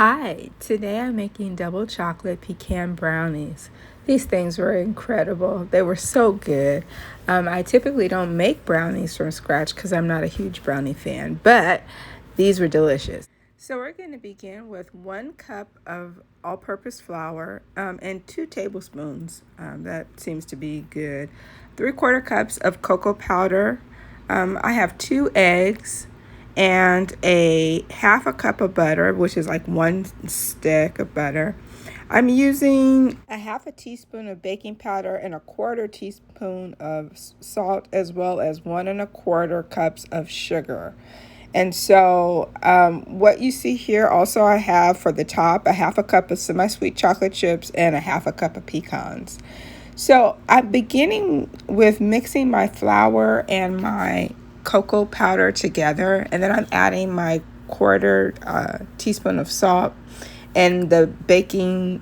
Hi, today I'm making double chocolate pecan brownies. These things were incredible. They were so good. I typically don't make brownies from scratch because I'm not a huge brownie fan, but these were delicious. So we're going to begin with 1 cup of all-purpose flour and 2 tablespoons. That seems to be good. 3/4 cups of cocoa powder. I have 2 eggs and a 1/2 cup of butter, which is like 1 stick of butter. I'm using a 1/2 teaspoon of baking powder and a 1/4 teaspoon of salt, as well as 1 1/4 cups of sugar. And so, what you see here, also I have for the top a 1/2 cup of semi-sweet chocolate chips and a 1/2 cup of pecans. So I'm beginning with mixing my flour and my cocoa powder together, and then I'm adding my 1/4 teaspoon of salt, and the baking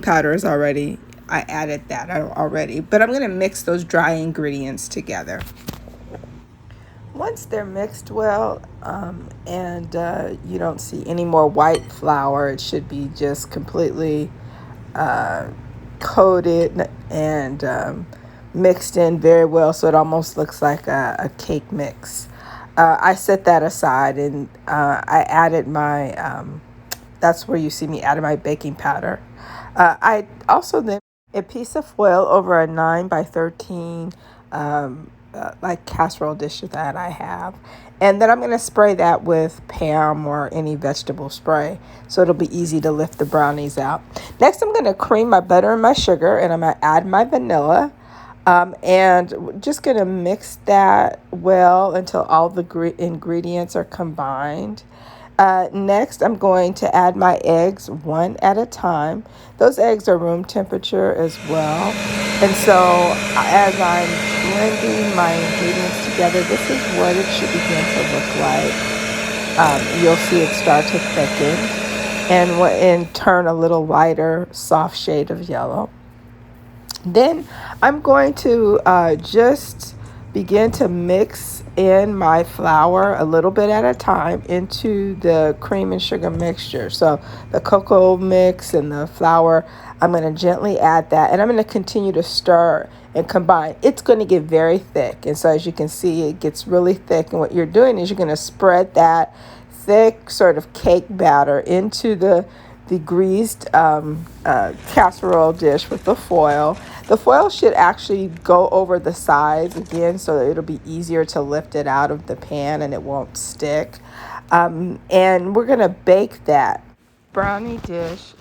powder is already, I added that already, but I'm going to mix those dry ingredients together. Once they're mixed well, and you don't see any more white flour, it should be just completely uh, coated and mixed in very well, so it almost looks like a cake mix. I set that aside, and I added that's where you see me added my baking powder. I also then a piece of foil over a 9 by 13 like casserole dish that I have. And then I'm going to spray that with Pam or any vegetable spray, so it'll be easy to lift the brownies out. Next, I'm going to cream my butter and my sugar, and I'm going to add my vanilla. And just going to mix that well until all the ingredients are combined. Next, I'm going to add my eggs one at a time. Those eggs are room temperature as well. And so as I'm blending my ingredients together, this is what it should begin to look like. You'll see it start to thicken and turn a little lighter, soft shade of yellow. Then I'm going to just begin to mix in my flour a little bit at a time into the cream and sugar mixture. So the cocoa mix and the flour, I'm going to gently add that, and I'm going to continue to stir and combine. It's going to get very thick, and so as you can see, it gets really thick, and what you're doing is you're going to spread that thick sort of cake batter into the greased casserole dish with the foil. The foil should actually go over the sides again, so that it'll be easier to lift it out of the pan and it won't stick. And we're going to bake that brownie dish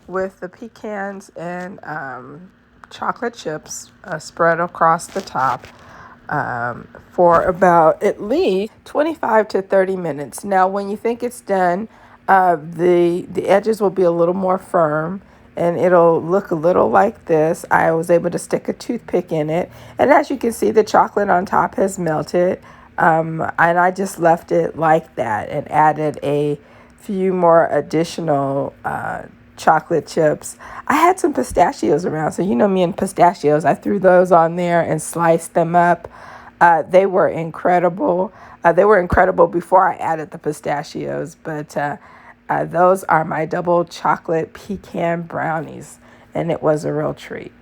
with the pecans and chocolate chips spread across the top for about at least 25 to 30 minutes. Now, when you think it's done, the edges will be a little more firm, and it'll look a little like this. I was able to stick a toothpick in it, and as you can see, the chocolate on top has melted, and I just left it like that and added a few more additional chocolate chips. I had some pistachios around, so you know me and pistachios. I threw those on there and sliced them up. They were incredible. They were incredible before I added the pistachios, but those are my double chocolate pecan brownies, and it was a real treat.